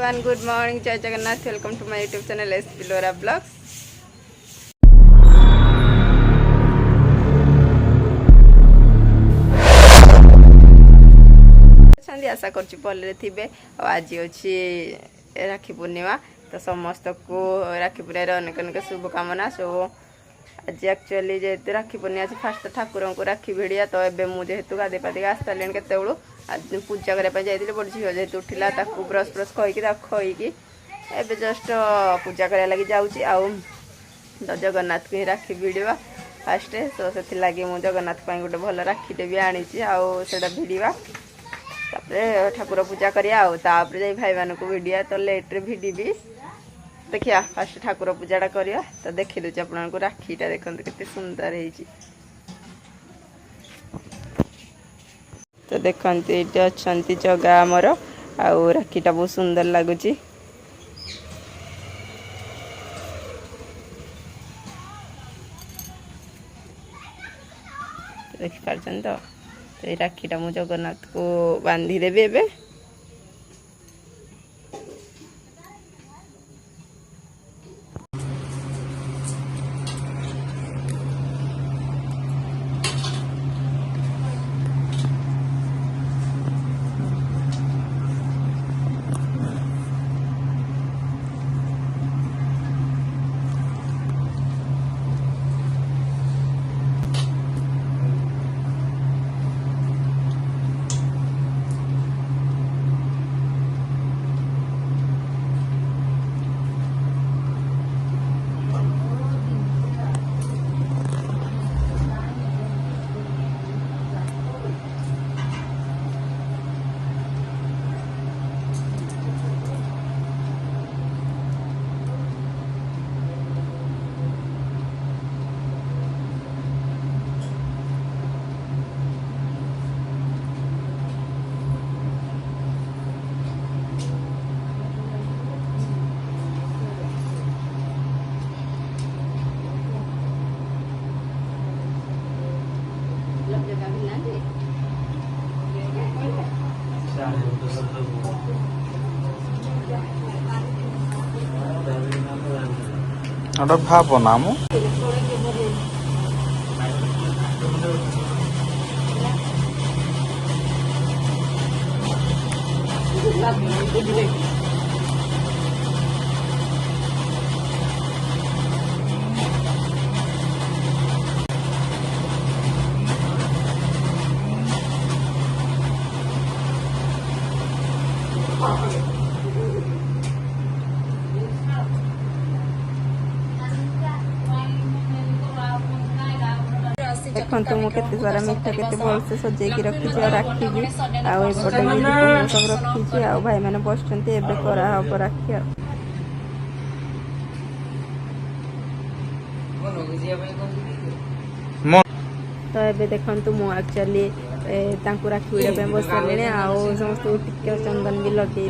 Everyone, good morning, जय Jagannath. Welcome to my YouTube channel SP Lora vlogs. आशा करछि भले थिबे। आज अछि राखी पूर्णिमा, तो समस्त को राखी पूर्णिमा अनेक अनेक शुभकामना। सो आज एक्चुअली जेहेतु राखी पूर्णिमा आज फास्ट ठाकुर को राखी भिड़िया, तो एबे मु जेहेतु गाधे पाधे आसता केते बेलू आज पूजा करने जाइए। बड़ झील जेहेतु उठिला ब्रश ब्रश खईकी खईकी एबे जस्ट पूजा कराया लगी जाऊँगी। आउ तो जगन्नाथ को ही राखी भिड़वा फास्ट, तो से लगे मुझे जगन्नाथ गोटे भल राखीटे भी आनी आटा भिड़वा, ठाकुर पूजा करिया जाई भाई मान को भिड़िया। तो लेट्रे भिड़ी देखिया फास्ट ठाकुर पूजाटा करिया। तो देखी दूसरी आपको राखीटा देखते केते सुंदर है। तो देखते ये अच्छा जगह आमर आउ राखीटा बहुत सुंदर लगुच। देखिपार तो ये राखीटा मु जगन्नाथ को बांधी देवी एबे। भावना मु देखते मुझे सारा मिठा केते भलसे सजेकी रखी राखी भी आउपटे सब रखी आ भाई मैंने बसते एबे करा हम राखी। तो ये देखु मु एक्चुअली राखी भिड़ा बस सारे आउ समस्त टिके चंदन भी लगे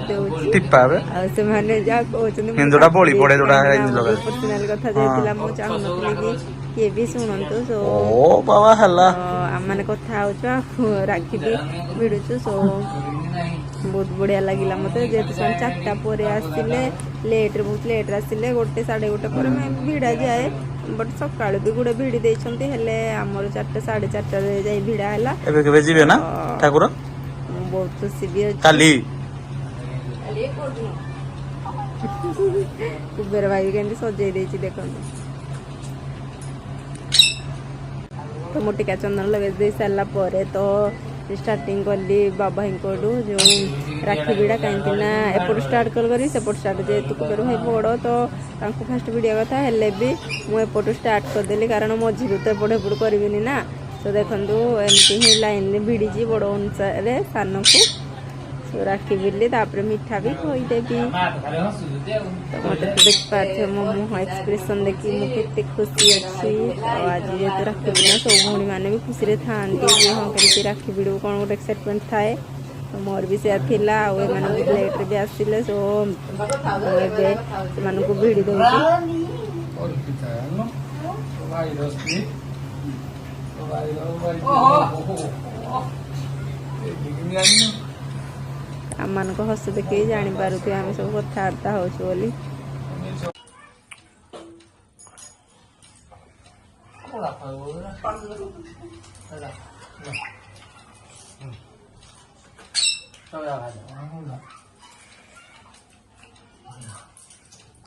पर्सनाल कथा जाइला मु चाहून कि किए भी शुणु। सो आम कथा राखी भी भिड़ुचु। सो बहुत बढ़िया लगिला मत जेहेतु 4टा पर आसिले लेट्रे बहुत लेट्रे आसिले 1 साढ़े 1 पर भिड़ा जाए, बट सका भी गोटे भिड़ी देते आमर 4टा साढ़े 4टा जाए भिड़ा है ना ठाकुर। बहुत खुशी भी अच्छी कुबेर भाई के सजे देख। तो मु टीका चंदन लगे दे सारा पर तो स्टार्टिंग कली बाबा को जो राखी भिड़ा कहीं एपट स्टार्ट करी सेपट स्टार्ट जेहेतु कुबेर भाई बड़ तो फास्ट भिड़ा कथा हेल्ले भी मुझे स्टार्ट करदेली कारण मझी तो एपट एपट करी ना। तो देखु एमती ही लाइन भिड़ी बड़ अनुसार सान को राखी भिड़ली मिठा भी खईदेवी। तो मत देखिए मो मुह एक्सप्रेशन देखी मुझे खुशी अच्छी। आज जेहतु राखी भिड़ा सब भौणी मैंने भी खुशी था हाँ करके राखी भिड़ू कौन गोटे एक्साइटमेंट थाए। तो मोर भी से लेट्रे भी आसिले। सो से भिड़ी दूसरी ଆମମାନଙ୍କ ହସ ଦେଖିକି ଜାଣିପାରୁଥିବେ ଆମେ ସବୁ କଥାବାର୍ତ୍ତା ହେଉଛୁ ବୋଲି।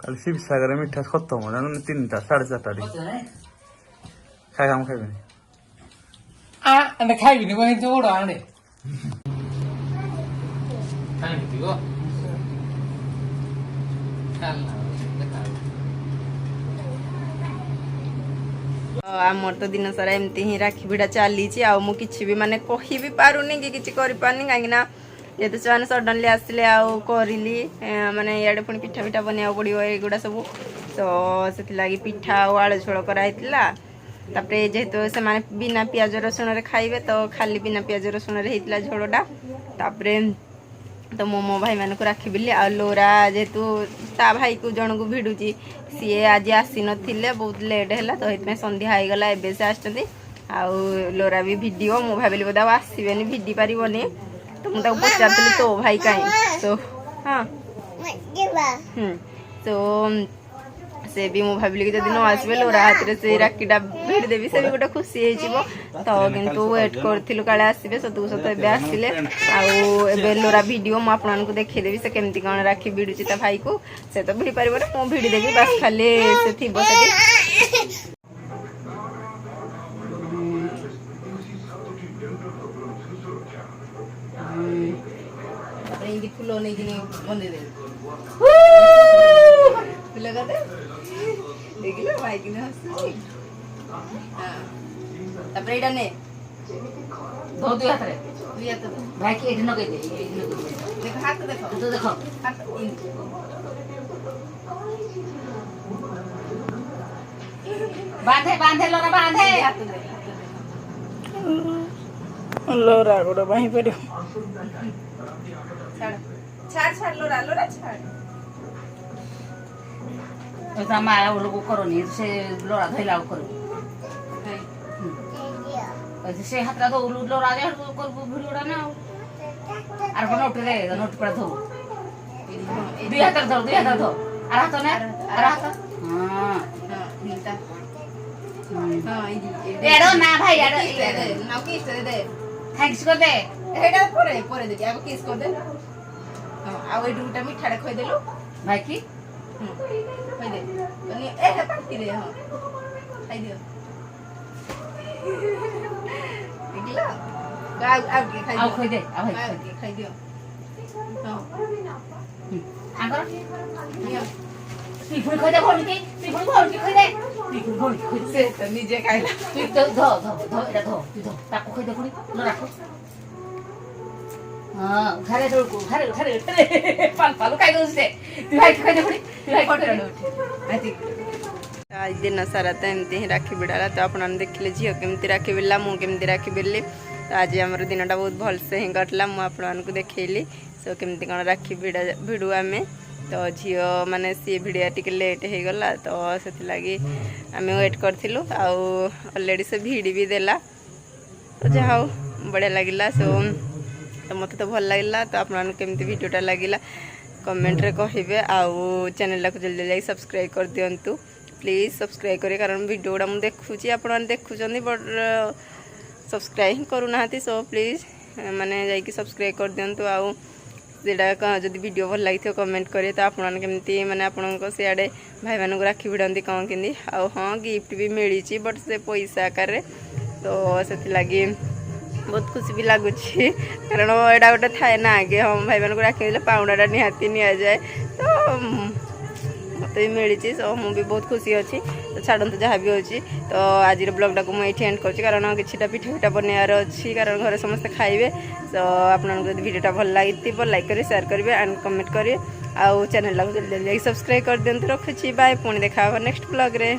କାଲି ଶିବସାଗରରେ ମିଠା ଖତମ ଜାଣୁନି 3ଟା 4:30 ଖାଇ ଆମ ଖାଇବେନି ଆମେ ଖାଇବିନି କଣ ଏମିତି ବଡ ଆଣେ ଖାଇବି ଗୋ ଆମର ତ ଦିନ ସାରା ଏମିତି ହିଁ ରାକ୍ଷୀ ଭିଡ଼ା ଚାଲିଛି ଆଉ ମୁଁ କିଛି ବି ମାନେ କହିବି ପାରୁନି କି କିଛି କରିପାରୁନି କାହିଁକି ନା ଯେହେତୁ ସେମାନେ ସଡନଲି ଆସିଲେ ଆଉ କରିଲି ମାନେ ଇଆଡ଼େ ପୁଣି ପିଠା ପିଠା ବନେଇବାକୁ ପଡ଼ିବ ଏଗୁଡ଼ା ସବୁ ତ ସେଥିଲାଗି ପିଠା ଆଉ ଆଳୁ ଝୋଳ କରାହେଇଥିଲା। ତାପରେ ଯେହେତୁ ସେମାନେ ବିନା ପିଆଜ ରସୁଣରେ ଖାଇବେ ତ ଖାଲି ବିନା ପିଆଜ ରସୁଣରେ ହେଇଥିଲା ଝୋଳଟା। ତାପରେ ତ ମୁଁ ମୋ ଭାଇମାନଙ୍କୁ ରାକ୍ଷୀ ଭିଡ଼ିଲି ଆଉ ଲୋରା ଯେହେତୁ ତା ଭାଇକୁ ଜଣକୁ ଭିଡ଼ୁଛି ସିଏ ଆଜି ଆସିନଥିଲେ ବହୁତ ଲେଟ୍ ହେଲା ତ ସେଥିପାଇଁ ସନ୍ଧ୍ୟା ହେଇଗଲା ଏବେ ସେ ଆସିଛନ୍ତି। ଆଉ ଲୋରା ବି ଭିଡ଼ିଓ ମୁଁ ଭାବିଲି ବୋଧେ ଆଉ ଆସିବେନି ଭିଡ଼ି ପାରିବନି ତ ମୁଁ ତାକୁ ପଚାରୁଥିଲି ତୋ ଭାଇ କାହିଁ ତ ହଁ ତ ସେ ବି ମୁଁ ଭାବିଲି କି ଯଦି ନ ଆସିବେ ଲୋରା ହାତରେ ସେ ରାକ୍ଷୀଟା ଭିଡ଼ି ଦେବି ସେ ବି ଗୋଟେ ଖୁସି ହେଇଯିବ ତ କିନ୍ତୁ ୱେଟ୍ କରିଥିଲୁ କାଳେ ଆସିବେ ସତକୁ ସତ ଏବେ ଆସିଲେ। ଆଉ ଏବେ ଲୋରା ଭିଡ଼ିଓ ମୁଁ ଆପଣମାନଙ୍କୁ ଦେଖେଇଦେବି ସେ କେମିତି କ'ଣ ରାକ୍ଷୀ ଭିଡ଼ୁଛି ତା ଭାଇକୁ। ସେ ତ ଭିଡ଼ି ପାରିବନି ମୁଁ ଭିଡ଼ି ଦେବି ବାସ୍ ଖାଲି ସେ ଥିବ ସେଠି। ଏମିତି ଫୁଲ ନେଇକିନି ବନ୍ଦେଇଦେବି ଫୁଲ କଥା ଦେଖିଲ ଭାଇକିନି ହସୁଛି। ତାପରେ ଏଇଟା ନେ ଧୋ ଦୁଇ ହାତରେ ଦୁଇ ହାତ ଭାଇ କି ଏଠି ନଗେଇଦେ ଦେଖ ହାତ ଦେଖ ତ ଦେଖ ହାତ ବାନ୍ଧେ ବାନ୍ଧେ ଲୋରା ବାନ୍ଧେ ହାତ ଦେଖ ଲୋରା ଗୋଡ଼ ବାହି ପାରିବ ଛାଡ଼ ଛାଡ଼ ଛାଡ଼ ଲୋରା ଲୋରା ଛାଡ଼ ତା ମା ଲୋକ କରନି ସେ ଲୋରା ଧଇଲା ଆଉ କରିବୁ ସେ ହାତଟା ଧୋ ଲୋରା କରିବୁ ଭିଡ଼ିଓଟା ନା ଆଉ আর কোন উঠে নোট করে ধো দুই হাতে ধর আর হাত না আর হাত হ্যাঁ হিলটা এড়ো না ভাই এড়ো নাও কিস দে থ্যাঙ্কস করে দে এটা পরে পরে দেবি আগে কিস করে দে আর ওই দুটা মিঠাটা খই দেলু ভাই কি খই দে মানে এ পাটি রে হ্যাঁ খাই দিও দেখলা আর কি খাই আও খই দে আও খাই দিও হ্যাঁ আঙ্কর নিও তুই ফুল খই দে ভলকি তুই ফুল ভলকি খই দে তুই ফুল ভলকি খই সে তো নিজে খাইলা তুই তো ধো ধো ধো এটা ধো তুই ধো তাকু খই দে ফুল লো রাখো হ্যাঁ ঘরে দৌড়কু ঘরে ঘরে পাল পাল খাই দউছে তুই ভাই খই দে ফুল তুই ভাই ফটো ফটো উঠে আଜି आज दिन सारा तो एमती ही राखी भिड़ाला तो आपने देखिले झील केमती राखी भिड़ला मु केमती राखी भिड़ली तो आज आमर दिनटा बहुत भलसे ही कटला मुझे देखली सो केमती कौन राखी भिड़ू आम तो झील माने सी भिड़िया टिके लेट हो गला तो से लगी आम वेट करूँ ऑलरेडी से भिड़ी भी देला तो जहा बढ़िया लगिला सो तो मत तो भल लगिला तो आपन केमती भिडियोटा लगिला कमेंट रे कहिबे आउ चैनल को जल्दी जल्दी सब्सक्राइब कर दियंतु प्लीज सब्सक्राइब करें कारण वीडियो गुड़ा मुझे देखुची आप देखुं बट सब्सक्राइब ही करूना सो प्लीज माने जाइए सब्सक्राइब कर दिंतु आउटा जदि वीडियो भल लगी कमेंट करें तो आपन केमती माने आपण सियाड़े भाई मानक राखी भिड़ती कौन कि हाँ गिफ्ट भी मिली बट से पैसा आकार तो से लगी बहुत खुशी भी लगुच कारण यहाँ गोटे थाए ना आगे हाँ भाई मानक राखी देले पाउंडाटा निहाती नि जाए तो मत भी मिली सो मुझे बहुत खुशी अच्छी तो छाड़ू जहाँ भी होची तो आज ब्लॉगटा को मुझे एंड कर कारण किसी पिठा पिठा बनवार अच्छी कारण घर समस्त खाइबे तो आपको वीडियोटा भल लगी लाइक करें शेयर करेंगे एंड कमेंट करेंगे आउ चैनल को जल्दी जल्दी सब्सक्राइब कर दिखाँ रखुच्छी बाय पुणी देखा नेक्स्ट ब्लॉग रे।